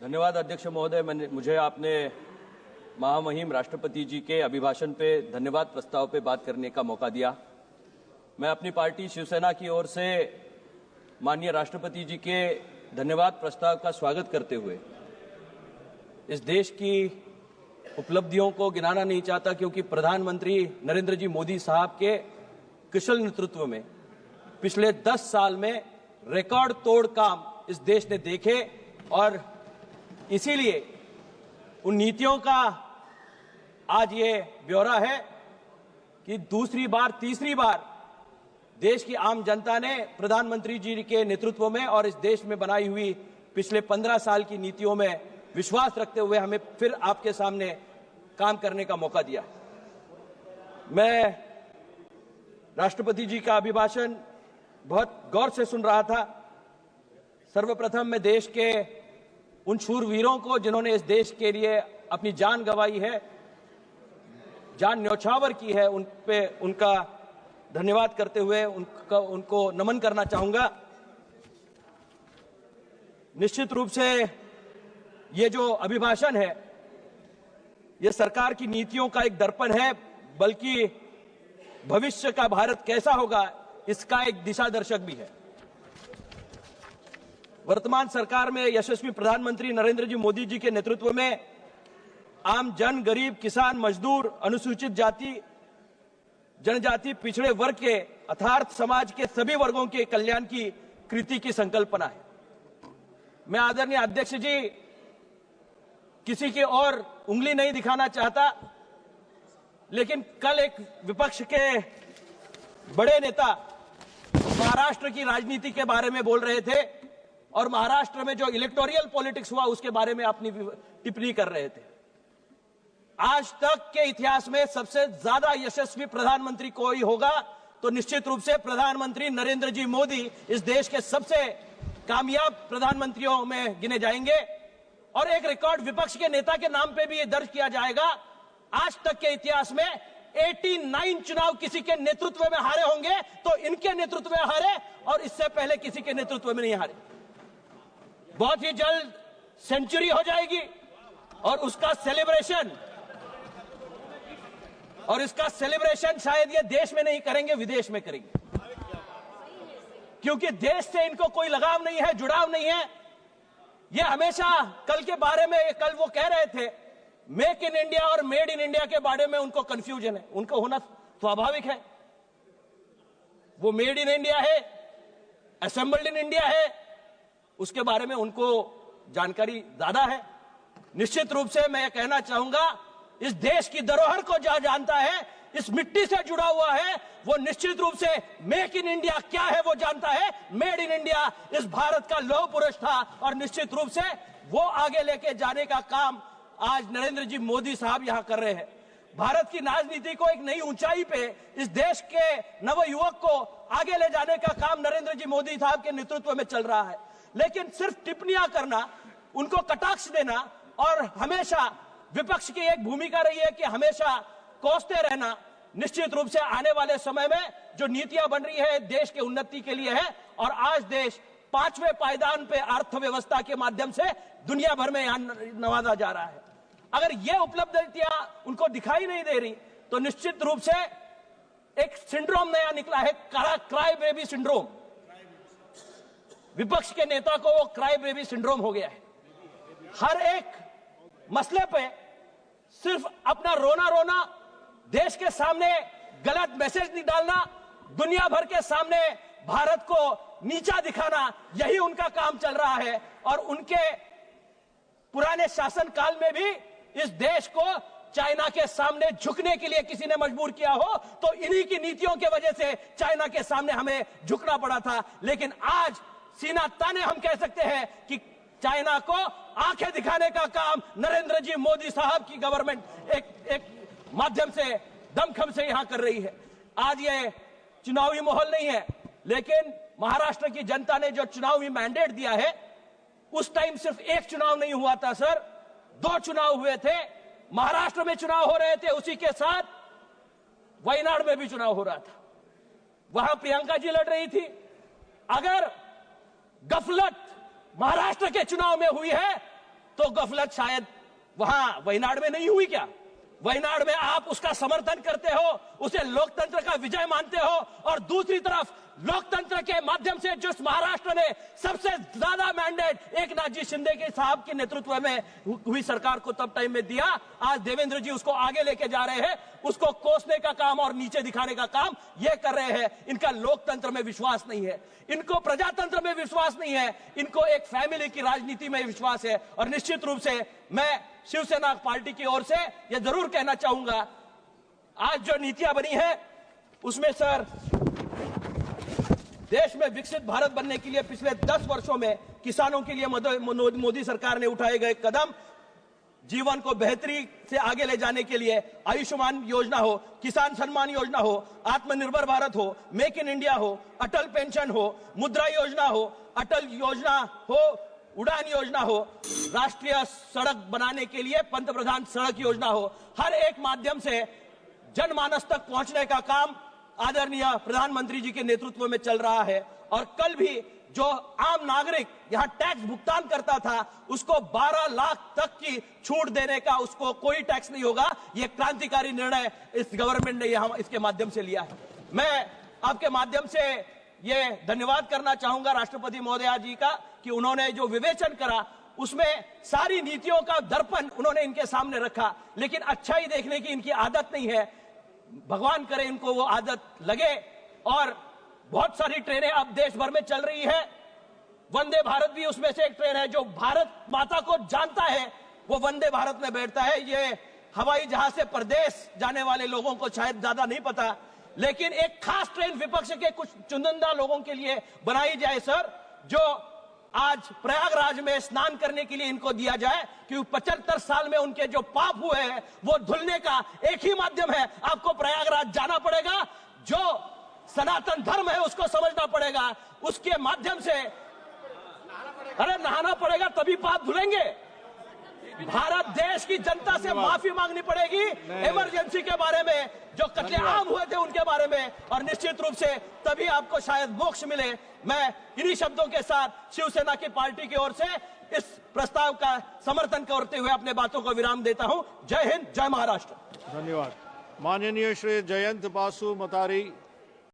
धन्यवाद अध्यक्ष महोदय। मुझे आपने महामहिम राष्ट्रपति जी के अभिभाषण पे धन्यवाद प्रस्ताव पे बात करने का मौका दिया। मैं अपनी पार्टी शिवसेना की ओर से माननीय राष्ट्रपति जी के धन्यवाद प्रस्ताव का स्वागत करते हुए इस देश की उपलब्धियों को गिनाना नहीं चाहता, क्योंकि प्रधानमंत्री नरेंद्र जी मोदी साहब के कुशल नेतृत्व में पिछले 10 साल में रिकॉर्ड तोड़ काम इस देश ने देखे और इसीलिए उन नीतियों का आज ये ब्यौरा है कि दूसरी बार तीसरी बार देश की आम जनता ने प्रधानमंत्री जी के नेतृत्व में और इस देश में बनाई हुई पिछले 15 साल की नीतियों में विश्वास रखते हुए हमें फिर आपके सामने काम करने का मौका दिया। मैं राष्ट्रपति जी का अभिभाषण बहुत गौर से सुन रहा था। सर्वप्रथम मैं देश के उन शूरवीरों को जिन्होंने इस देश के लिए अपनी जान गंवाई है, जान न्यौछावर की है, उन पे उनका धन्यवाद करते हुए उनको नमन करना चाहूंगा। निश्चित रूप से ये जो अभिभाषण है ये सरकार की नीतियों का एक दर्पण है, बल्कि भविष्य का भारत कैसा होगा इसका एक दिशा दर्शक भी है। वर्तमान सरकार में यशस्वी प्रधानमंत्री नरेंद्र जी मोदी जी के नेतृत्व में आम जन, गरीब, किसान, मजदूर, अनुसूचित जाति, जनजाति, पिछड़े वर्ग के अर्थात समाज के सभी वर्गों के कल्याण की कृति की संकल्पना है। मैं आदरणीय अध्यक्ष जी किसी की और उंगली नहीं दिखाना चाहता, लेकिन कल एक विपक्ष के बड़े नेता महाराष्ट्र की राजनीति के बारे में बोल रहे थे और महाराष्ट्र में जो इलेक्टोरल पॉलिटिक्स हुआ उसके बारे में अपनी टिप्पणी कर रहे थे। आज तक के इतिहास में सबसे ज्यादा यशस्वी प्रधानमंत्री कोई होगा तो निश्चित रूप से प्रधानमंत्री नरेंद्र जी मोदी इस देश के सबसे कामयाब प्रधानमंत्रियों में गिने जाएंगे और एक रिकॉर्ड विपक्ष के नेता के नाम पे भी ये दर्ज किया जाएगा। आज तक के इतिहास में 89 चुनाव किसी के नेतृत्व में हारे होंगे तो इनके नेतृत्व में हारे और इससे पहले किसी के नेतृत्व में नहीं हारे। बहुत ही जल्द सेंचुरी हो जाएगी और उसका सेलिब्रेशन शायद ये देश में नहीं करेंगे, विदेश में करेंगे, क्योंकि देश से इनको कोई लगाव नहीं है, जुड़ाव नहीं है। ये हमेशा कल के बारे में, कल वो कह रहे थे मेक इन इंडिया और मेड इन इंडिया के बारे में उनको कंफ्यूजन है। उनको होना स्वाभाविक है। वो मेड इन इंडिया है, असेंबल्ड इन इंडिया है, उसके बारे में उनको जानकारी ज्यादा है। निश्चित रूप से मैं कहना चाहूंगा इस देश की धरोहर को जो जानता है, इस मिट्टी से जुड़ा हुआ है, वो निश्चित रूप से मेक इन इंडिया क्या है वो जानता है। मेड इन इंडिया इस भारत का लौह पुरुष था और निश्चित रूप से वो आगे लेके जाने का काम आज नरेंद्र जी मोदी साहब यहां कर रहे हैं। भारत की राजनीति को एक नई ऊंचाई पे, इस देश के नव युवक को आगे ले जाने का काम नरेंद्र जी मोदी साहब के नेतृत्व में चल रहा है। लेकिन सिर्फ टिप्पणियां करना, उनको कटाक्ष देना और हमेशा विपक्ष की एक भूमिका रही है कि हमेशा कोसते रहना, निश्चित रूप से आने वाले समय में जो नीतियां बन रही है देश के उन्नति के लिए है और आज देश 5वें पायदान पे अर्थव्यवस्था के माध्यम से दुनिया भर में यहां नवाजा जा रहा है। अगर ये उपलब्धियां उनको दिखाई नहीं दे रही तो निश्चित रूप से एक सिंड्रोम नया निकला है, क्राई बेबी सिंड्रोम। विपक्ष के नेता को वो क्राई बेबी सिंड्रोम हो गया है। हर एक मसले पे सिर्फ अपना रोना रोना, देश के सामने गलत मैसेज निकालना, दुनिया भर के सामने भारत को नीचा दिखाना, यही उनका काम चल रहा है। और उनके पुराने शासनकाल में भी इस देश को चाइना के सामने झुकने के लिए किसी ने मजबूर किया हो तो इन्हीं की नीतियों की वजह से चाइना के सामने हमें झुकना पड़ा था। लेकिन आज सीना ताने हम कह सकते हैं कि चाइना को आंखें दिखाने का काम नरेंद्र जी मोदी साहब की गवर्नमेंट एक माध्यम से, दमखम से यहां कर रही है। आज ये चुनावी माहौल नहीं है, लेकिन महाराष्ट्र की जनता ने जो चुनावी मैंडेट दिया है, उस टाइम सिर्फ एक चुनाव नहीं हुआ था सर, 2 चुनाव हुए थे। महाराष्ट्र में चुनाव हो रहे थे, उसी के साथ वायनाड में भी चुनाव हो रहा था, वहां प्रियंका जी लड़ रही थी। अगर गफलत महाराष्ट्र के चुनाव में हुई है तो गफलत शायद वहां वयनाड में नहीं हुई क्या? वयनाड में आप उसका समर्थन करते हो, उसे लोकतंत्र का विजय मानते हो, और दूसरी तरफ लोकतंत्र के माध्यम से जिस महाराष्ट्र ने सबसे ज्यादा मैंडेट एकनाथ जी शिंदे के साहब के नेतृत्व में हुई सरकार को तब टाइम में दिया, आज देवेंद्र जी उसको आगे लेके जा रहे हैं, उसको कोसने का काम और नीचे दिखाने का काम ये कर रहे हैं। इनका लोकतंत्र में विश्वास नहीं है, इनको प्रजातंत्र में विश्वास नहीं है, इनको एक फैमिली की राजनीति में विश्वास है। और निश्चित रूप से मैं शिवसेना पार्टी की ओर से यह जरूर कहना चाहूंगा, आज जो नीतियां बनी है उसमें सर, देश में विकसित भारत बनने के लिए पिछले 10 वर्षों में किसानों के लिए मोदी सरकार ने उठाए गए कदम, जीवन को बेहतरी से आगे ले जाने के लिए आयुष्मान योजना हो, किसान सम्मान योजना हो, आत्मनिर्भर भारत हो, मेक इन इंडिया हो, अटल पेंशन हो, मुद्रा योजना हो, अटल योजना हो, उड़ान योजना हो, राष्ट्रीय सड़क बनाने के लिए पंतप्रधान सड़क योजना हो, हर एक माध्यम से जनमानस तक पहुंचने का काम आदरणीय प्रधानमंत्री जी के नेतृत्व में चल रहा है। और कल भी जो आम नागरिक यहां टैक्स भुगतान करता था उसको 12 लाख तक की छूट देने का, उसको कोई टैक्स नहीं होगा। यह क्रांतिकारी निर्णय इस गवर्नमेंट ने यहां इसके माध्यम से लिया है। मैं आपके माध्यम से ये धन्यवाद करना चाहूंगा राष्ट्रपति महोदया जी का कि उन्होंने जो विवेचन करा उसमें सारी नीतियों का दर्पण उन्होंने इनके सामने रखा, लेकिन अच्छाई देखने की इनकी आदत नहीं है। भगवान करे इनको वो आदत लगे। और बहुत सारी ट्रेनें अब देश भर में चल रही है, वंदे भारत भी उसमें से एक ट्रेन है। जो भारत माता को जानता है वो वंदे भारत में बैठता है। ये हवाई जहाज से प्रदेश जाने वाले लोगों को शायद ज्यादा नहीं पता, लेकिन एक खास ट्रेन विपक्ष के कुछ चुनिंदा लोगों के लिए बनाई जाए सर, जो आज प्रयागराज में स्नान करने के लिए इनको दिया जाए, क्योंकि 75 साल में उनके जो पाप हुए हैं वो धुलने का एक ही माध्यम है, आपको प्रयागराज जाना पड़ेगा। जो सनातन धर्म है उसको समझना पड़ेगा, उसके माध्यम से अरे नहाना पड़ेगा तभी पाप धुलेंगे। भारत देश की जनता से माफी मांगनी पड़ेगी इमरजेंसी के बारे में, जो कत्लेआम हुए थे उनके बारे में, और निश्चित रूप से तभी आपको शायद मोक्ष मिले। मैं इन्हीं शब्दों के साथ शिवसेना की पार्टी की ओर से इस प्रस्ताव का समर्थन करते हुए अपने बातों को विराम देता हूं। जय हिंद, जय महाराष्ट्र। धन्यवाद। माननीय श्री जयंत बासु मतारी